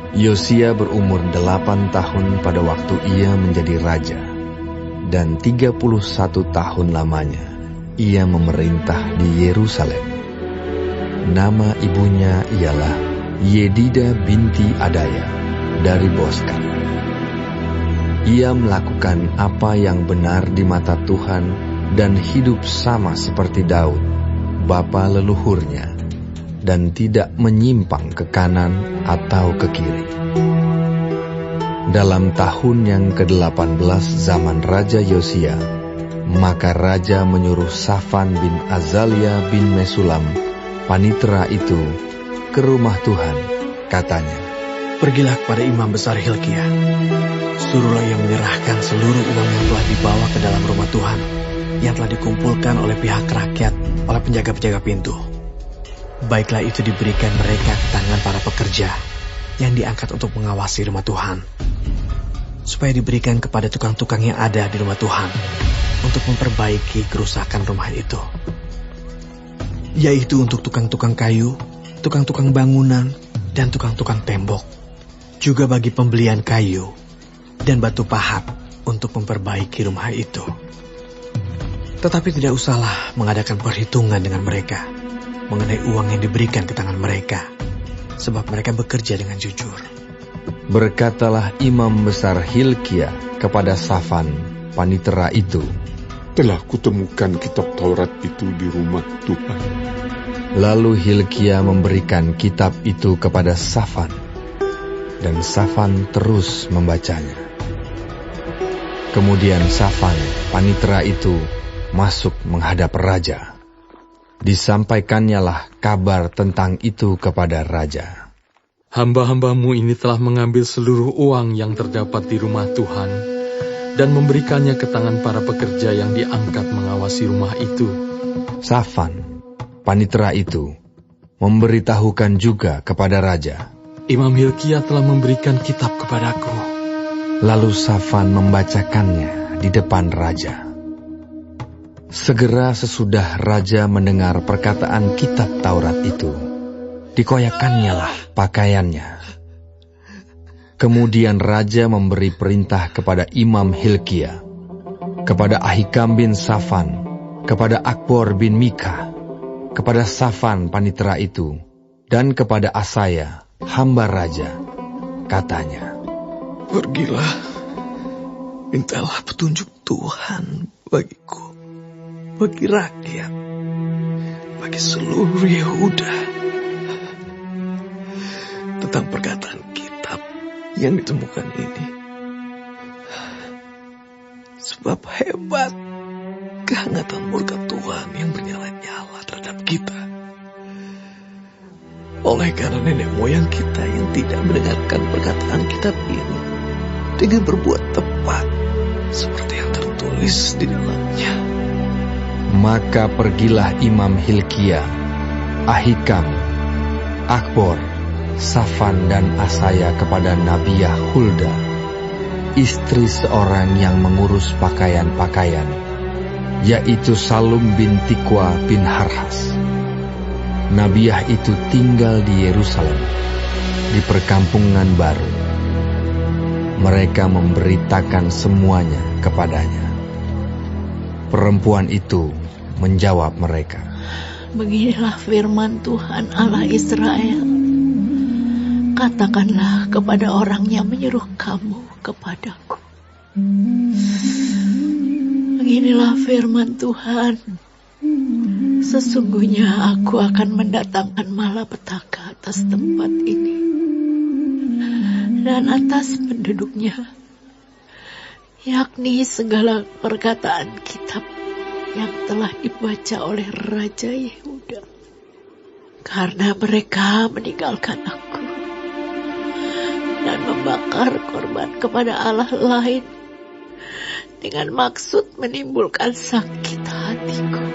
Yosia berumur 8 tahun pada waktu ia menjadi raja, dan 31 tahun lamanya ia memerintah di Yerusalem. Nama ibunya ialah Yedida binti Adaya dari Boskat. Ia melakukan apa yang benar di mata Tuhan dan hidup sama seperti Daud, bapa leluhurnya, dan tidak menyimpang ke kanan atau ke kiri. Dalam tahun yang ke-18 zaman Raja Yosia, maka Raja menyuruh Safan bin Azalia bin Mesulam, panitera itu, ke rumah Tuhan. Katanya, "Pergilah kepada imam besar Hilkia. Suruhlah ia menyerahkan seluruh uang yang telah dibawa ke dalam rumah Tuhan, yang telah dikumpulkan oleh pihak rakyat, oleh penjaga-penjaga pintu. Baiklah itu diberikan mereka ke tangan para pekerja yang diangkat untuk mengawasi rumah Tuhan, supaya diberikan kepada tukang-tukang yang ada di rumah Tuhan untuk memperbaiki kerusakan rumah itu, yaitu untuk tukang-tukang kayu, tukang-tukang bangunan, dan tukang-tukang tembok, juga bagi pembelian kayu dan batu pahat untuk memperbaiki rumah itu. Tetapi tidak usahlah mengadakan perhitungan dengan mereka mengenai uang yang diberikan ke tangan mereka, sebab mereka bekerja dengan jujur." Berkatalah imam besar Hilkia kepada Safan, panitera itu, "Telah kutemukan kitab Taurat itu di rumah Tuhan." Lalu Hilkia memberikan kitab itu kepada Safan, dan Safan terus membacanya. Kemudian Safan, panitera itu, masuk menghadap raja. Disampaikannyalah kabar tentang itu kepada raja. "Hamba-hambamu ini telah mengambil seluruh uang yang terdapat di rumah Tuhan dan memberikannya ke tangan para pekerja yang diangkat mengawasi rumah itu." Safan, panitera itu, memberitahukan juga kepada raja, "Imam Hilkia telah memberikan kitab kepadaku." Lalu Safan membacakannya di depan raja. Segera sesudah raja mendengar perkataan kitab Taurat itu, dikoyakkannyalah pakaiannya. Kemudian raja memberi perintah kepada Imam Hilkia, kepada Ahikam bin Safan, kepada Akbor bin Mika, kepada Safan panitera itu, dan kepada Asaya, hamba raja. Katanya, "Pergilah, mintalah petunjuk Tuhan bagiku, bagi rakyat, bagi seluruh Yehuda, tentang perkataan kitab yang ditemukan ini. Sebab hebat kehangatan murka Tuhan yang bernyala-nyala terhadap kita, oleh karena nenek moyang kita yang tidak mendengarkan perkataan kitab ini dengan berbuat tepat seperti yang tertulis di dalamnya." Maka pergilah Imam Hilkia, Ahikam, Akbor, Safan dan Asaya kepada Nabiah Hulda, istri seorang yang mengurus pakaian-pakaian, yaitu Salum bin Tikwa bin Harhas. Nabiah itu tinggal di Yerusalem, di perkampungan baru. Mereka memberitakan semuanya kepadanya. Perempuan itu menjawab mereka, "Beginilah firman Tuhan Allah Israel. Katakanlah kepada orang yang menyuruh kamu kepadaku. Beginilah firman Tuhan. Sesungguhnya aku akan mendatangkan malapetaka atas tempat ini dan atas penduduknya, yakni segala perkataan kitab yang telah dibaca oleh Raja Yehuda. Karena mereka meninggalkan aku dan membakar korban kepada Allah lain dengan maksud menimbulkan sakit hatiku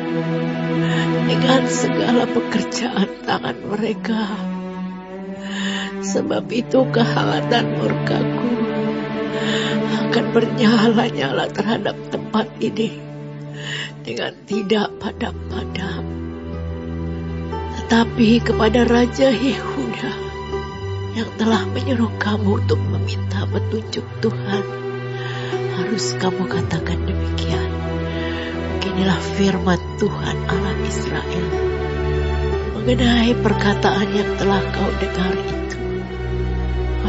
dengan segala pekerjaan tangan mereka. Sebab itu kehangatan murkaku akan bernyala-nyala terhadap tempat ini dengan tidak padam-padam. Tetapi kepada Raja Yehuda yang telah menyuruh kamu untuk meminta petunjuk Tuhan, harus kamu katakan demikian. Beginilah firman Tuhan Allah Israel mengenai perkataan yang telah kau dengar itu.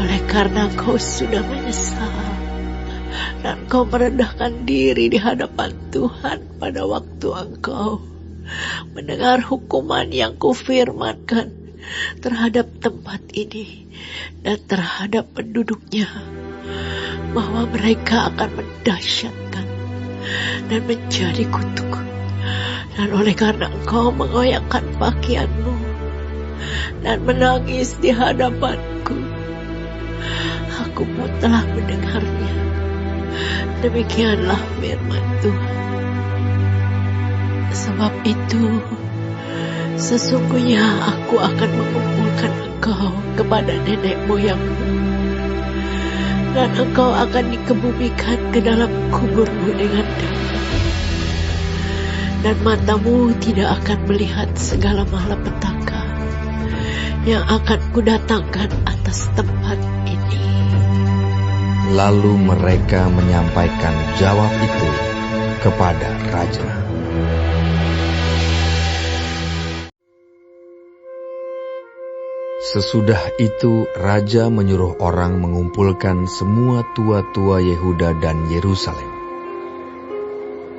Oleh karena kau sudah menyesal dan kau merendahkan diri di hadapan Tuhan pada waktu engkau mendengar hukuman yang kufirmankan terhadap tempat ini dan terhadap penduduknya, bahwa mereka akan mendahsyatkan dan menjadi kutuk. Dan oleh karena engkau mengoyakkan pakaianmu dan menangis di hadapanku, aku pun telah mendengarnya. Demikianlah firman Tuhan. Sebab itu, sesungguhnya aku akan mengumpulkan engkau kepada nenek moyangmu, dan engkau akan dikebumikan ke dalam kuburmu dengan damai. Dan matamu tidak akan melihat segala malapetaka yang akan kudatangkan atas tempat ini. Lalu mereka menyampaikan jawab itu kepada raja. Sesudah itu raja menyuruh orang mengumpulkan semua tua-tua Yehuda dan Yerusalem.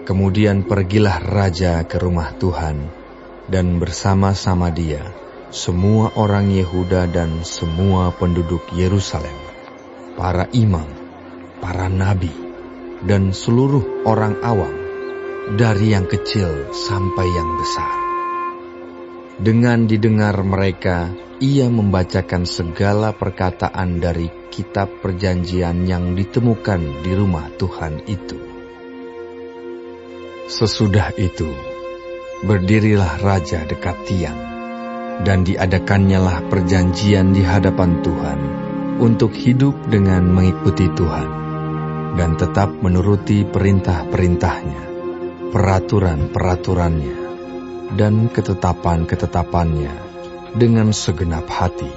Kemudian pergilah raja ke rumah Tuhan, dan bersama-sama dia semua orang Yehuda dan semua penduduk Yerusalem, para imam, para nabi, dan seluruh orang awam, dari yang kecil sampai yang besar. Dengan didengar mereka, ia membacakan segala perkataan dari kitab perjanjian yang ditemukan di rumah Tuhan itu. Sesudah itu, berdirilah raja dekat tiang, dan diadakannyalah perjanjian di hadapan Tuhan untuk hidup dengan mengikuti Tuhan, dan tetap menuruti perintah-perintahnya, peraturan-peraturannya, dan ketetapan-ketetapannya dengan segenap hati,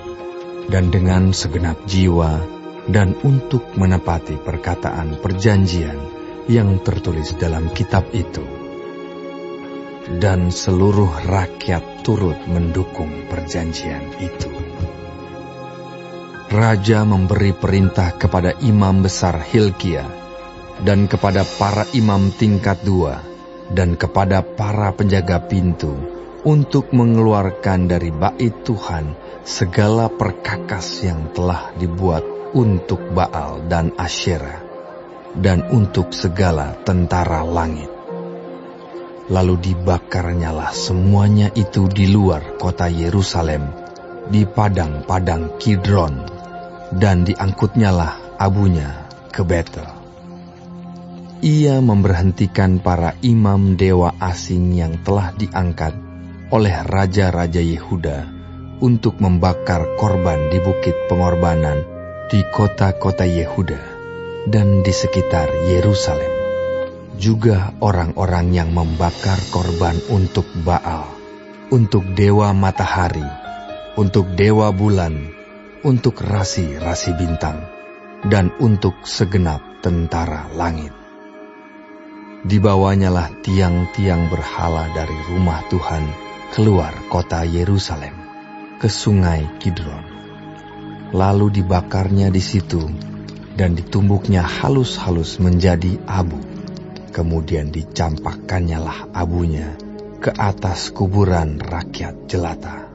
dan dengan segenap jiwa, dan untuk menepati perkataan perjanjian yang tertulis dalam kitab itu. Dan seluruh rakyat turut mendukung perjanjian itu. Raja memberi perintah kepada imam besar Hilkia, dan kepada para imam tingkat 2, dan kepada para penjaga pintu, untuk mengeluarkan dari bait Tuhan segala perkakas yang telah dibuat untuk Baal dan Asyera, dan untuk segala tentara langit. Lalu dibakarnyalah semuanya itu di luar kota Yerusalem, di padang-padang Kidron, dan diangkutnyalah abunya ke Betel. Ia memberhentikan para imam dewa asing yang telah diangkat oleh raja-raja Yehuda untuk membakar korban di bukit pengorbanan di kota-kota Yehuda dan di sekitar Yerusalem, juga orang-orang yang membakar korban untuk Baal, untuk dewa matahari, untuk dewa bulan, untuk rasi-rasi bintang, dan untuk segenap tentara langit. Dibawanyalah tiang-tiang berhala dari rumah Tuhan keluar kota Yerusalem ke sungai Kidron. Lalu dibakarnya di situ, dan ditumbuknya halus-halus menjadi abu. Kemudian dicampakannyalah abunya ke atas kuburan rakyat jelata.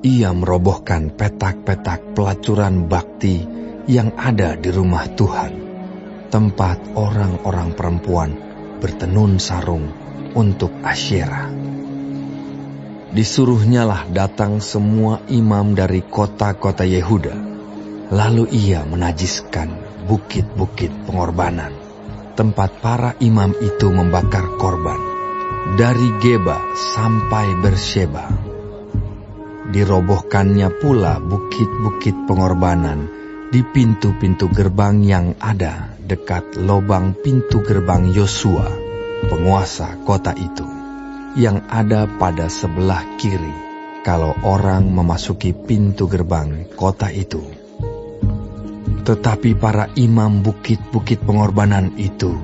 Ia merobohkan petak-petak pelacuran bakti yang ada di rumah Tuhan, tempat orang-orang perempuan bertenun sarung untuk Asyera. Disuruhnyalah datang semua imam dari kota-kota Yehuda. Lalu ia menajiskan bukit-bukit pengorbanan, tempat para imam itu membakar korban, dari Geba sampai Bersheba. Dirobohkannya pula bukit-bukit pengorbanan di pintu-pintu gerbang yang ada dekat lobang pintu gerbang Yosua, penguasa kota itu, yang ada pada sebelah kiri kalau orang memasuki pintu gerbang kota itu. Tetapi para imam bukit-bukit pengorbanan itu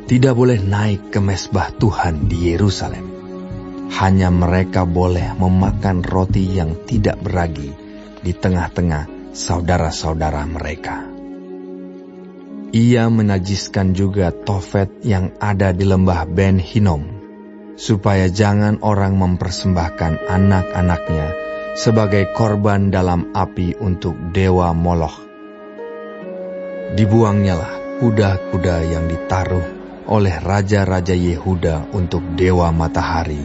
tidak boleh naik ke mezbah Tuhan di Yerusalem. Hanya mereka boleh memakan roti yang tidak beragi di tengah-tengah saudara-saudara mereka. Ia menajiskan juga Tofet yang ada di lembah Ben Hinnom, supaya jangan orang mempersembahkan anak-anaknya sebagai korban dalam api untuk dewa Moloch. Dibuangnyalah kuda-kuda yang ditaruh oleh raja-raja Yehuda untuk dewa matahari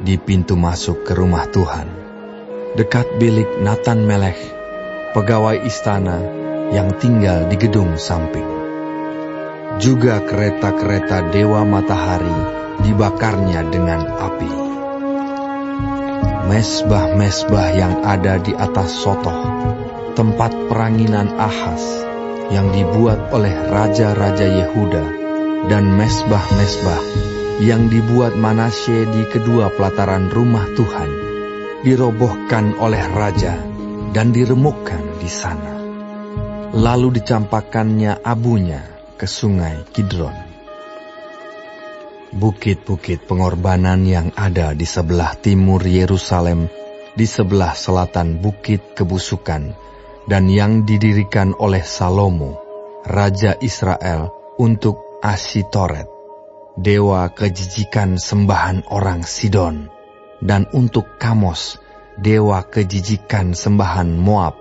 di pintu masuk ke rumah Tuhan, dekat bilik Natan Melech, pegawai istana yang tinggal di gedung samping. Juga kereta-kereta dewa matahari dibakarnya dengan api. Mezbah-mezbah yang ada di atas Sotoh, tempat peranginan Ahaz, yang dibuat oleh raja-raja Yehuda, dan mezbah-mezbah yang dibuat Manasye di kedua pelataran rumah Tuhan, dirobohkan oleh raja dan diremukkan di sana. Lalu dicampakkannya abunya ke sungai Kidron. Bukit-bukit pengorbanan yang ada di sebelah timur Yerusalem, di sebelah selatan bukit kebusukan, dan yang didirikan oleh Salomo, Raja Israel, untuk Asitoret, dewa kejijikan sembahan orang Sidon, dan untuk Kamos, dewa kejijikan sembahan Moab,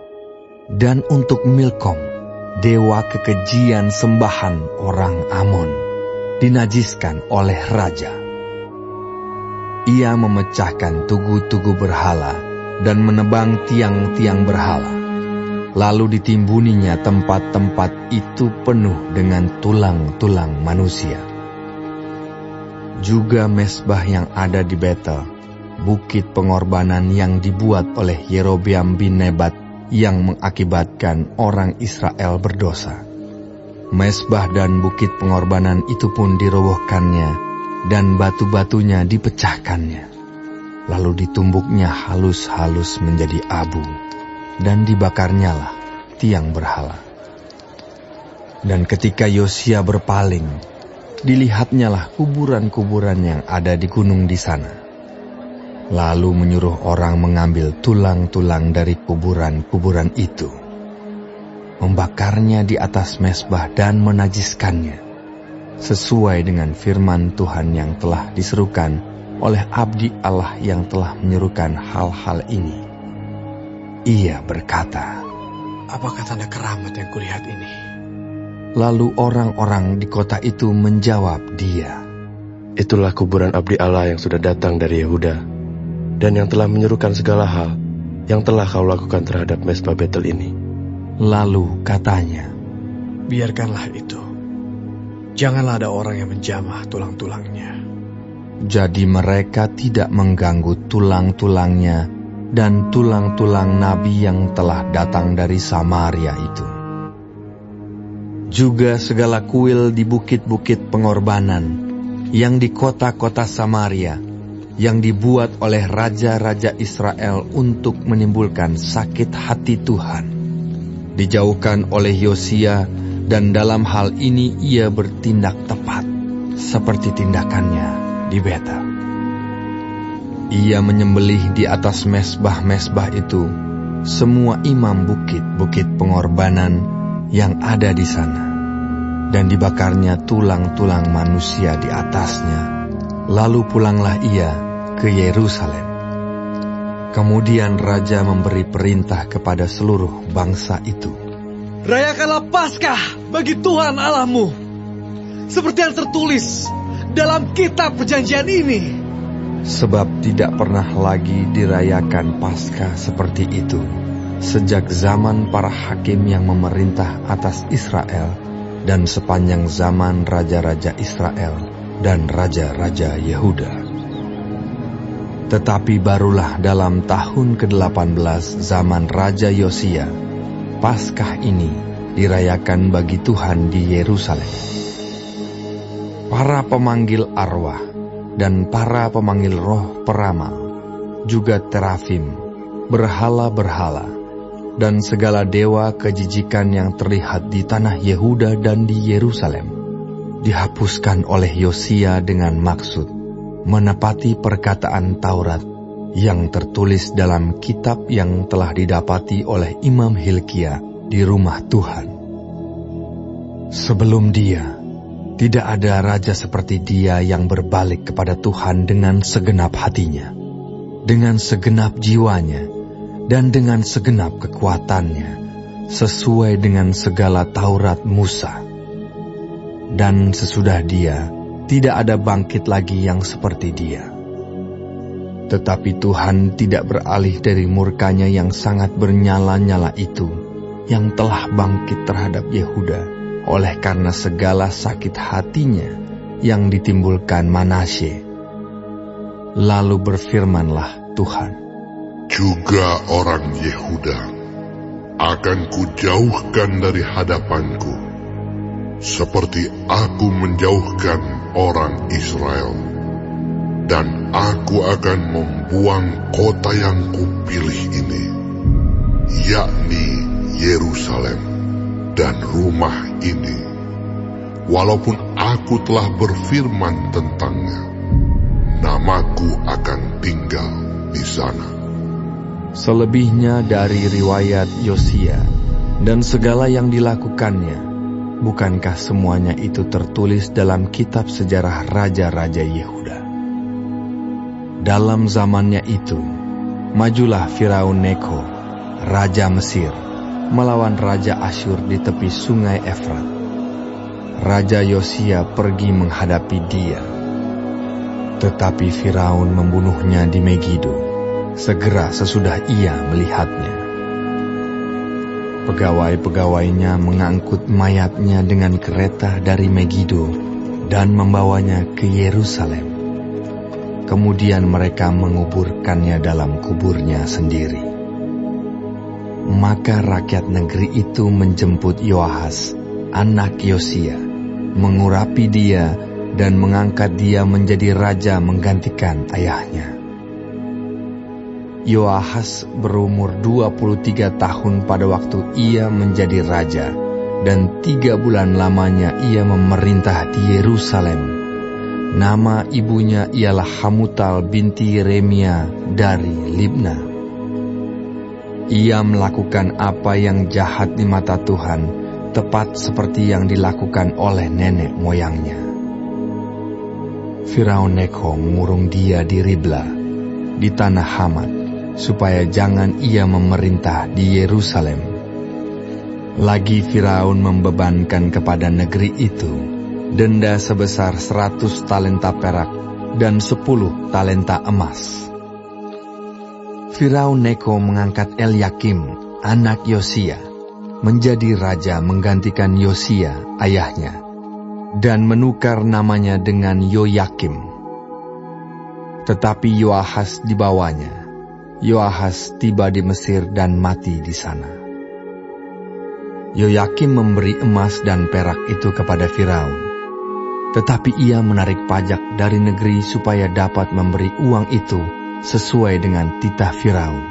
dan untuk Milkom, dewa kekejian sembahan orang Amon, dinajiskan oleh raja. Ia memecahkan tugu-tugu berhala dan menebang tiang-tiang berhala. Lalu ditimbuninya tempat-tempat itu penuh dengan tulang-tulang manusia. Juga mezbah yang ada di Betel, bukit pengorbanan yang dibuat oleh Yerobeam bin Nebat yang mengakibatkan orang Israel berdosa. Mezbah dan bukit pengorbanan itu pun dirobohkannya, dan batu-batunya dipecahkannya. Lalu ditumbuknya halus-halus menjadi abu, dan dibakarnyalah tiang berhala. Dan ketika Yosia berpaling, dilihatnyalah kuburan-kuburan yang ada di gunung di sana. Lalu menyuruh orang mengambil tulang-tulang dari kuburan-kuburan itu, membakarnya di atas mezbah dan menajiskannya, sesuai dengan firman Tuhan yang telah diserukan oleh abdi Allah yang telah menyerukan hal-hal ini. Ia berkata, "Apakah tanda keramat yang kulihat ini?" Lalu orang-orang di kota itu menjawab dia, "Itulah kuburan abdi Allah yang sudah datang dari Yehuda, dan yang telah menyerukan segala hal yang telah kau lakukan terhadap mezbah Betel ini." Lalu katanya, "Biarkanlah itu. Janganlah ada orang yang menjamah tulang-tulangnya." Jadi mereka tidak mengganggu tulang-tulangnya dan tulang-tulang nabi yang telah datang dari Samaria itu. Juga segala kuil di bukit-bukit pengorbanan yang di kota-kota Samaria, yang dibuat oleh raja-raja Israel untuk menimbulkan sakit hati Tuhan, dijauhkan oleh Yosia, dan dalam hal ini ia bertindak tepat seperti tindakannya di Betel. Ia menyembelih di atas mezbah-mezbah itu semua imam bukit-bukit pengorbanan yang ada di sana, dan dibakarnya tulang-tulang manusia di atasnya. Lalu pulanglah ia ke Yerusalem. Kemudian raja memberi perintah kepada seluruh bangsa itu, "Rayakanlah Paskah bagi Tuhan Allahmu, seperti yang tertulis dalam kitab perjanjian ini." Sebab tidak pernah lagi dirayakan Paskah seperti itu sejak zaman para hakim yang memerintah atas Israel, dan sepanjang zaman raja-raja Israel dan raja-raja Yehuda. Tetapi barulah dalam tahun ke-18 zaman Raja Yosia, Paskah ini dirayakan bagi Tuhan di Yerusalem. Para pemanggil arwah dan para pemanggil roh peramal, juga terafim berhala-berhala, dan segala dewa kejijikan yang terlihat di tanah Yehuda dan di Yerusalem dihapuskan oleh Yosia dengan maksud menepati perkataan Taurat yang tertulis dalam kitab yang telah didapati oleh Imam Hilkia di rumah Tuhan. Sebelum dia, tidak ada raja seperti dia yang berbalik kepada Tuhan dengan segenap hatinya, dengan segenap jiwanya, dan dengan segenap kekuatannya, sesuai dengan segala Taurat Musa. Dan sesudah dia, tidak ada bangkit lagi yang seperti dia. Tetapi Tuhan tidak beralih dari murkanya yang sangat bernyala-nyala itu, yang telah bangkit terhadap Yehuda, oleh karena segala sakit hatinya yang ditimbulkan Manasye. Lalu berfirmanlah Tuhan, juga orang Yehuda akan kujauhkan dari hadapanku, seperti aku menjauhkan orang Israel. Dan aku akan membuang kota yang kupilih ini, yakni Yerusalem dan rumah ini, walaupun aku telah berfirman tentangnya, namaku akan tinggal di sana. Selebihnya dari riwayat Yosia dan segala yang dilakukannya, bukankah semuanya itu tertulis dalam kitab sejarah raja-raja Yehuda? Dalam zamannya itu, majulah Firaun Neko, raja Mesir, melawan raja Asyur di tepi sungai Efrat. Raja Yosia pergi menghadapi dia, tetapi Firaun membunuhnya di Megido, segera sesudah ia melihatnya. Pegawai-pegawainya mengangkut mayatnya dengan kereta dari Megido dan membawanya ke Yerusalem. Kemudian mereka menguburkannya dalam kuburnya sendiri. Maka rakyat negeri itu menjemput Yoahas, anak Yosia, mengurapi dia dan mengangkat dia menjadi raja menggantikan ayahnya. Yoahas berumur 23 tahun pada waktu ia menjadi raja, dan 3 bulan lamanya ia memerintah di Yerusalem. Nama ibunya ialah Hamutal binti Yeremia dari Libna. Ia melakukan apa yang jahat di mata Tuhan, tepat seperti yang dilakukan oleh nenek moyangnya. Firaun Neko mengurung dia di Ribla, di tanah Hamat, supaya jangan ia memerintah di Yerusalem. Lagi Firaun membebankan kepada negeri itu denda sebesar 100 talenta perak dan 10 talenta emas. Firaun Neko mengangkat Elyakim, anak Yosia, menjadi raja menggantikan Yosia, ayahnya, dan menukar namanya dengan Yoyakim. Tetapi Yoahas dibawanya. Yoahas tiba di Mesir dan mati di sana. Yoyakim memberi emas dan perak itu kepada Firaun, tetapi ia menarik pajak dari negeri supaya dapat memberi uang itu sesuai dengan titah Firaun.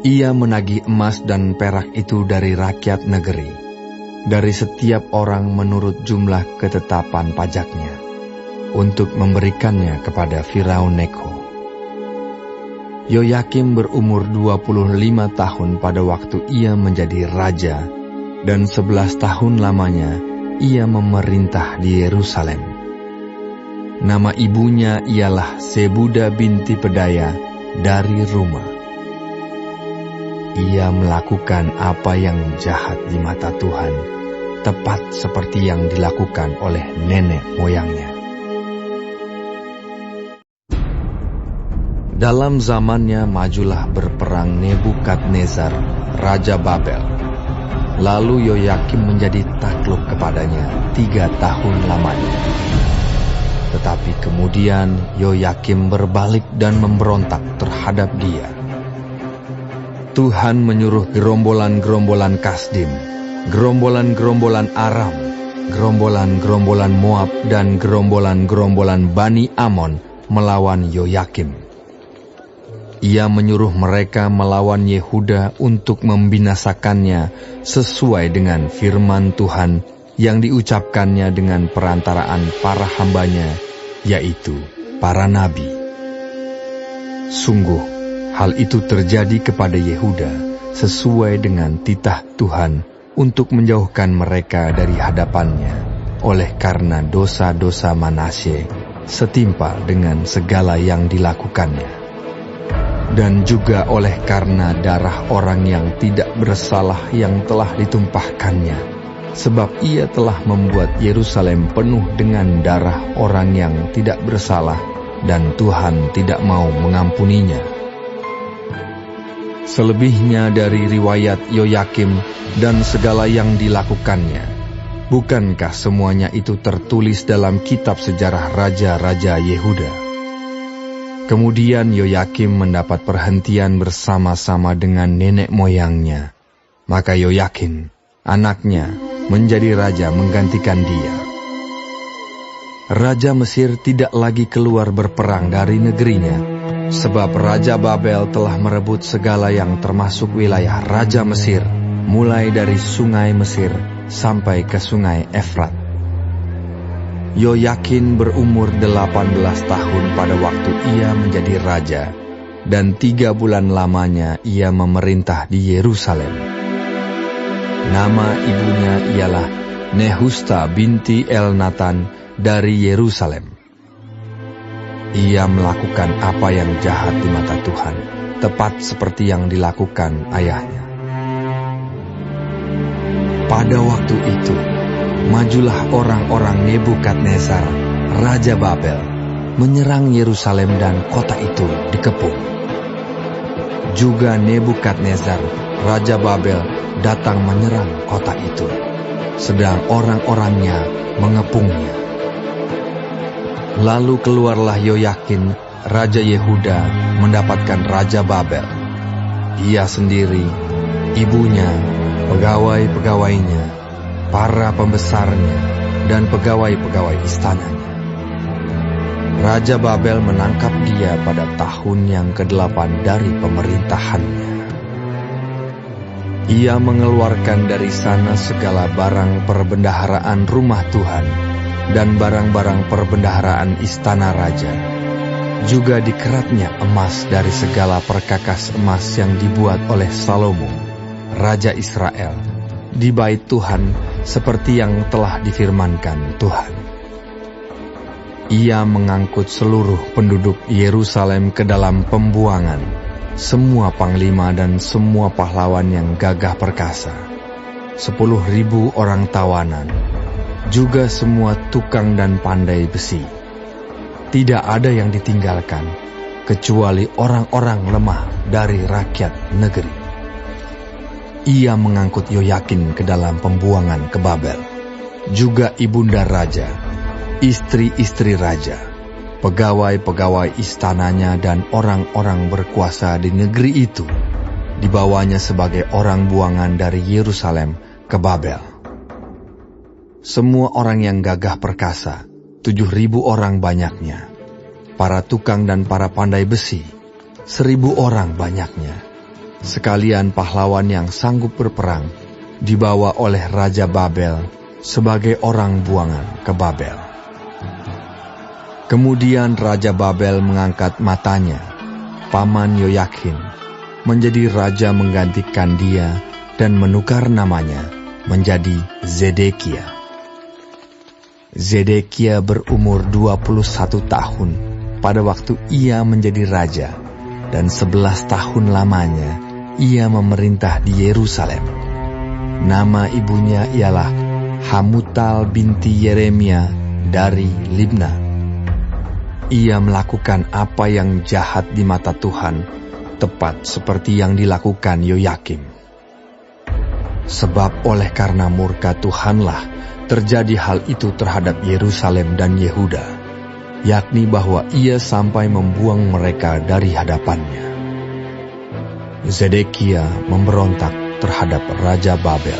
Ia menagih emas dan perak itu dari rakyat negeri, dari setiap orang menurut jumlah ketetapan pajaknya, untuk memberikannya kepada Firaun Neko. Yoyakim berumur 25 tahun pada waktu ia menjadi raja, dan 11 tahun lamanya ia memerintah di Yerusalem. Nama ibunya ialah Sebuda binti Pedaya dari Rumah. Ia melakukan apa yang jahat di mata Tuhan, tepat seperti yang dilakukan oleh nenek moyangnya. Dalam zamannya majulah berperang Nebukadnezar, Raja Babel. Lalu Yoyakim menjadi takluk kepadanya 3 tahun lamanya. Tetapi kemudian Yoyakim berbalik dan memberontak terhadap dia. Tuhan menyuruh gerombolan-gerombolan Kasdim, gerombolan-gerombolan Aram, gerombolan-gerombolan Moab, dan gerombolan-gerombolan Bani Amon melawan Yoyakim. ia menyuruh mereka melawan Yehuda untuk membinasakannya sesuai dengan firman Tuhan yang diucapkannya dengan perantaraan para hambanya, yaitu para nabi. Sungguh, hal itu terjadi kepada Yehuda sesuai dengan titah Tuhan untuk menjauhkan mereka dari hadapannya, oleh karena dosa-dosa Manasye setimpal dengan segala yang dilakukannya, dan juga oleh karena darah orang yang tidak bersalah yang telah ditumpahkannya, sebab ia telah membuat Yerusalem penuh dengan darah orang yang tidak bersalah, dan Tuhan tidak mau mengampuninya. Selebihnya dari riwayat Yoyakim dan segala yang dilakukannya, bukankah semuanya itu tertulis dalam kitab sejarah raja-raja Yehuda? Kemudian Yoyakim mendapat perhentian bersama-sama dengan nenek moyangnya. Maka Yoyakim, anaknya, menjadi raja menggantikan dia. Raja Mesir tidak lagi keluar berperang dari negerinya, sebab Raja Babel telah merebut segala yang termasuk wilayah Raja Mesir, mulai dari sungai Mesir sampai ke sungai Efrat. Yoyakin berumur 18 tahun pada waktu ia menjadi raja, dan 3 bulan lamanya ia memerintah di Yerusalem. Nama ibunya ialah Nehusta binti Elnatan dari Yerusalem. Ia melakukan apa yang jahat di mata Tuhan, tepat seperti yang dilakukan ayahnya. Pada waktu itu, majulah orang-orang Nebukadnezar, Raja Babel, menyerang Yerusalem dan kota itu dikepung. Juga Nebukadnezar, Raja Babel, datang menyerang kota itu, sedang orang-orangnya mengepungnya. Lalu keluarlah Yoyakin, Raja Yehuda, mendapatkan Raja Babel. Ia sendiri, ibunya, pegawai-pegawainya, para pembesarnya, dan pegawai-pegawai istananya. Raja Babel menangkap dia pada tahun yang ke-8 dari pemerintahannya. Ia mengeluarkan dari sana segala barang perbendaharaan rumah Tuhan dan barang-barang perbendaharaan istana raja. Juga dikeratnya emas dari segala perkakas emas yang dibuat oleh Salomo, Raja Israel, di bait Tuhan seperti yang telah difirmankan Tuhan. Ia mengangkut seluruh penduduk Yerusalem ke dalam pembuangan, semua panglima dan semua pahlawan yang gagah perkasa, 10.000 orang tawanan, juga semua tukang dan pandai besi. Tidak ada yang ditinggalkan, kecuali orang-orang lemah dari rakyat negeri. Ia mengangkut Yoyakin ke dalam pembuangan ke Babel, juga ibunda raja, istri-istri raja, pegawai-pegawai istananya dan orang-orang berkuasa di negeri itu, dibawanya sebagai orang buangan dari Yerusalem ke Babel. Semua orang yang gagah perkasa, 7.000 orang banyaknya. Para tukang dan para pandai besi, 1.000 orang banyaknya. Sekalian pahlawan yang sanggup berperang, dibawa oleh Raja Babel sebagai orang buangan ke Babel. Kemudian Raja Babel mengangkat matanya, paman Yoyakin, menjadi raja menggantikan dia dan menukar namanya menjadi Zedekia. Zedekia berumur 21 tahun pada waktu ia menjadi raja, dan 11 tahun lamanya ia memerintah di Yerusalem. Nama ibunya ialah Hamutal binti Yeremia dari Libna. Ia melakukan apa yang jahat di mata Tuhan, tepat seperti yang dilakukan Yoyakim. Sebab oleh karena murka Tuhanlah terjadi hal itu terhadap Yerusalem dan Yehuda, yakni bahwa ia sampai membuang mereka dari hadapannya. Zedekia memberontak terhadap Raja Babel.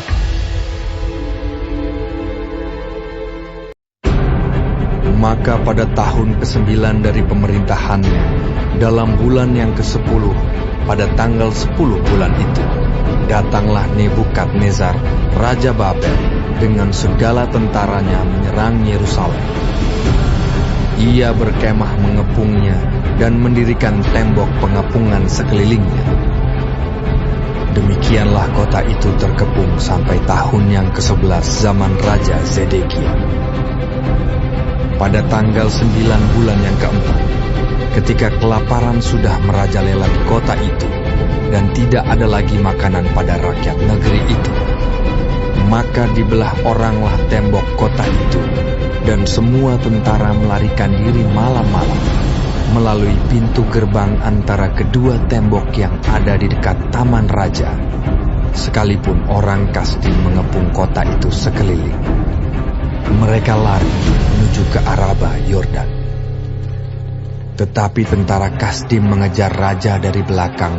Maka pada tahun ke-9 dari pemerintahannya, dalam bulan yang ke-10, pada tanggal 10 bulan itu, datanglah Nebukadnezar, Raja Babel, dengan segala tentaranya menyerang Yerusalem. Ia berkemah mengepungnya dan mendirikan tembok pengepungan sekelilingnya. Demikianlah kota itu terkepung sampai tahun yang ke-11 zaman Raja Zedekia. Pada tanggal 9 bulan yang keempat, ketika kelaparan sudah merajalela di kota itu, dan tidak ada lagi makanan pada rakyat negeri itu, maka dibelah oranglah tembok kota itu, dan semua tentara melarikan diri malam-malam melalui pintu gerbang antara kedua tembok yang ada di dekat taman raja, sekalipun orang Kasdim mengepung kota itu sekeliling. Mereka lari menuju ke Araba Yordan. Tetapi tentara Kasdim mengejar raja dari belakang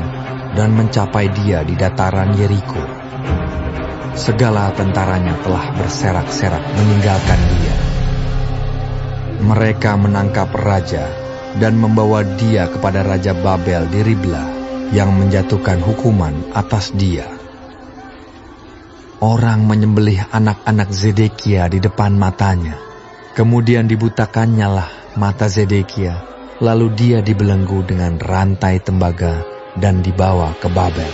dan mencapai dia di dataran Yeriko. Segala tentaranya telah berserak-serak meninggalkan dia. Mereka menangkap raja dan membawa dia kepada Raja Babel di Ribla yang menjatuhkan hukuman atas dia. Orang menyembelih anak-anak Zedekia di depan matanya. Kemudian dibutakannya lah mata Zedekia, lalu dia dibelenggu dengan rantai tembaga dan dibawa ke Babel.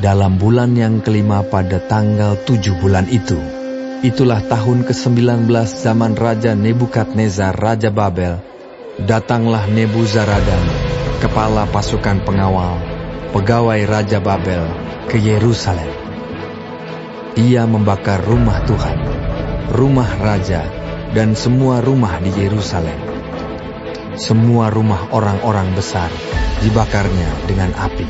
Dalam bulan yang kelima pada tanggal 7 bulan itu, itulah tahun ke-19 zaman Raja Nebukadnezar, Raja Babel, datanglah Nebuzaradan, kepala pasukan pengawal, pegawai Raja Babel, ke Yerusalem. Ia membakar rumah Tuhan, rumah raja, dan semua rumah di Yerusalem. Semua rumah orang-orang besar dibakarnya dengan api.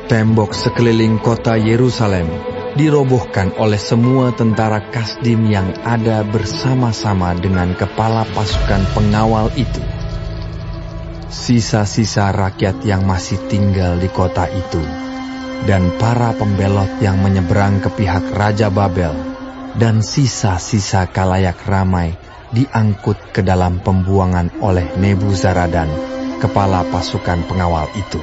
Tembok sekeliling kota Yerusalem dirobohkan oleh semua tentara Kasdim yang ada bersama-sama dengan kepala pasukan pengawal itu. Sisa-sisa rakyat yang masih tinggal di kota itu dan para pembelot yang menyeberang ke pihak Raja Babel dan sisa-sisa kalayak ramai diangkut ke dalam pembuangan oleh Nebuzaradan, kepala pasukan pengawal itu.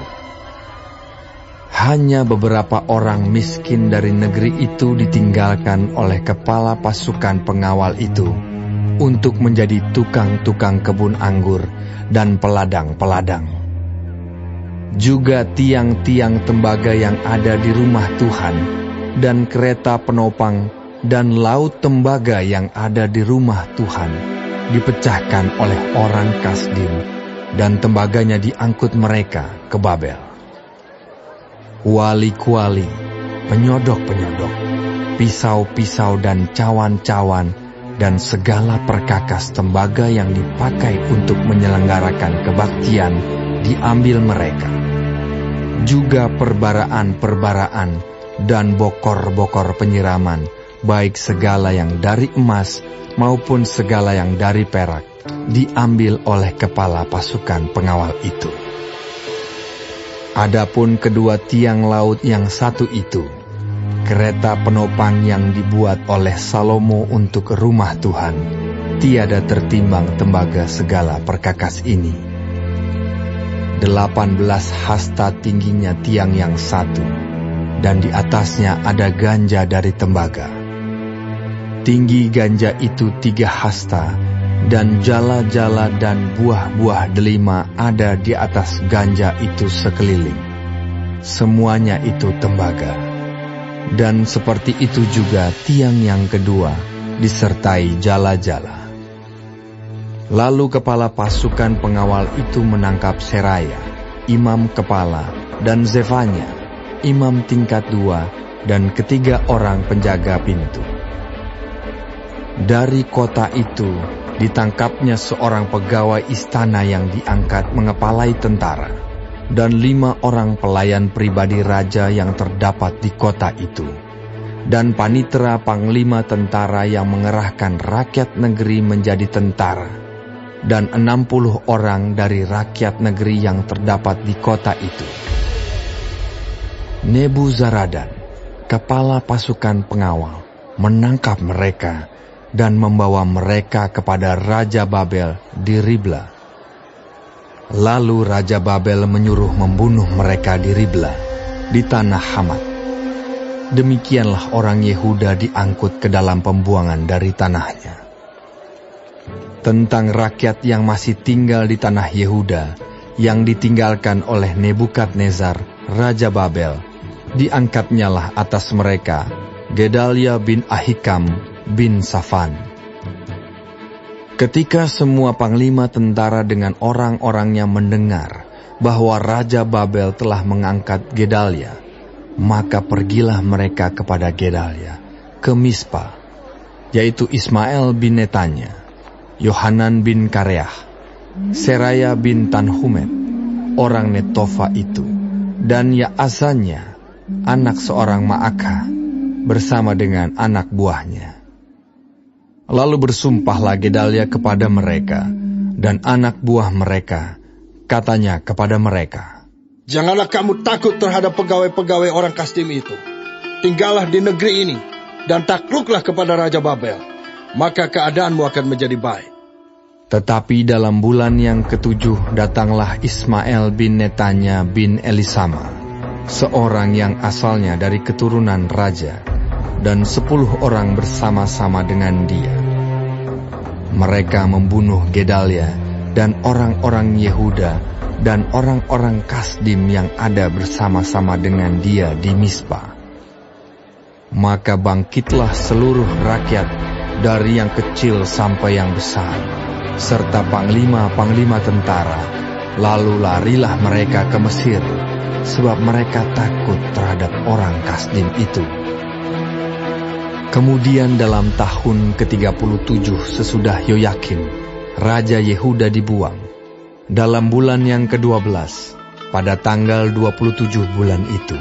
Hanya beberapa orang miskin dari negeri itu ditinggalkan oleh kepala pasukan pengawal itu untuk menjadi tukang-tukang kebun anggur dan peladang-peladang. Juga tiang-tiang tembaga yang ada di rumah Tuhan, dan kereta penopang dan laut tembaga yang ada di rumah Tuhan dipecahkan oleh orang Kasdim, dan tembaganya diangkut mereka ke Babel. Kuali-kuali, penyodok-penyodok, pisau-pisau dan cawan-cawan, dan segala perkakas tembaga yang dipakai untuk menyelenggarakan kebaktian diambil mereka. Juga perbaraan-perbaraan dan bokor-bokor penyiraman, baik segala yang dari emas maupun segala yang dari perak, diambil oleh kepala pasukan pengawal itu. Adapun kedua tiang laut yang satu itu, kereta penopang yang dibuat oleh Salomo untuk rumah Tuhan, tiada tertimbang tembaga segala perkakas ini. 18 hasta tingginya tiang yang satu, dan di atasnya ada ganja dari tembaga. Tinggi ganja itu 3 hasta, dan jala-jala dan buah-buah delima ada di atas ganja itu sekeliling. Semuanya itu tembaga. Dan seperti itu juga tiang yang kedua, disertai jala-jala. Lalu kepala pasukan pengawal itu menangkap Seraya, imam kepala, dan Zefanya, imam tingkat 2, dan ketiga orang penjaga pintu. Dari kota itu ditangkapnya seorang pegawai istana yang diangkat mengepalai tentara, dan 5 orang pelayan pribadi raja yang terdapat di kota itu, dan panitera panglima tentara yang mengerahkan rakyat negeri menjadi tentara, dan 60 orang dari rakyat negeri yang terdapat di kota itu. Nebuzaradan, kepala pasukan pengawal, menangkap mereka dan membawa mereka kepada Raja Babel di Ribla. Lalu Raja Babel menyuruh membunuh mereka di Ribla, di tanah Hamat. Demikianlah orang Yehuda diangkut ke dalam pembuangan dari tanahnya. Tentang rakyat yang masih tinggal di tanah Yehuda, yang ditinggalkan oleh Nebukadnezar, Raja Babel, diangkatnyalah atas mereka Gedalia bin Ahikam bin Safan. Ketika semua panglima tentara dengan orang-orangnya mendengar bahwa Raja Babel telah mengangkat Gedalia, maka pergilah mereka kepada Gedalia ke Mispa, yaitu Ismael bin Netanya, Yohanan bin Kareah, Seraya bin Tanhumet, orang Netofa itu, dan Yaazanya, anak seorang Maakah, bersama dengan anak buahnya. Lalu bersumpahlah Gedalia kepada mereka dan anak buah mereka, katanya kepada mereka, "Janganlah kamu takut terhadap pegawai-pegawai orang Kasdim itu. Tinggallah di negeri ini dan takluklah kepada Raja Babel, maka keadaanmu akan menjadi baik." Tetapi dalam bulan yang ketujuh datanglah Ismael bin Netanya bin Elisama, seorang yang asalnya dari keturunan raja, dan 10 orang bersama-sama dengan dia. Mereka membunuh Gedalia dan orang-orang Yehuda dan orang-orang Kasdim yang ada bersama-sama dengan dia di Mispa. Maka bangkitlah seluruh rakyat dari yang kecil sampai yang besar, serta panglima-panglima tentara, lalu larilah mereka ke Mesir, sebab mereka takut terhadap orang Kasdim itu. Kemudian dalam tahun ke-37 sesudah Yoyakim, Raja Yehuda dibuang, dalam bulan yang ke-12, pada tanggal 27 bulan itu,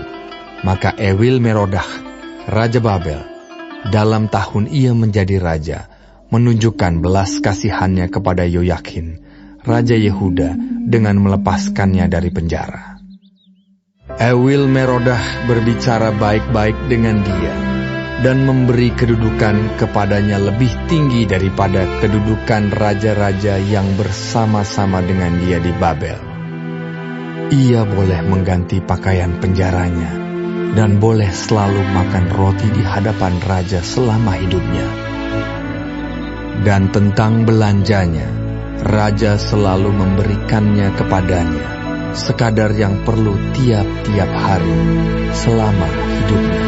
maka Ewil Merodah, Raja Babel, dalam tahun ia menjadi raja, menunjukkan belas kasihannya kepada Yoyakin, Raja Yehuda, dengan melepaskannya dari penjara. Ewil Merodah berbicara baik-baik dengan dia, dan memberi kedudukan kepadanya lebih tinggi daripada kedudukan raja-raja yang bersama-sama dengan dia di Babel. Ia boleh mengganti pakaian penjaranya, dan boleh selalu makan roti di hadapan raja selama hidupnya. Dan tentang belanjanya, raja selalu memberikannya kepadanya, sekadar yang perlu tiap-tiap hari selama hidupnya.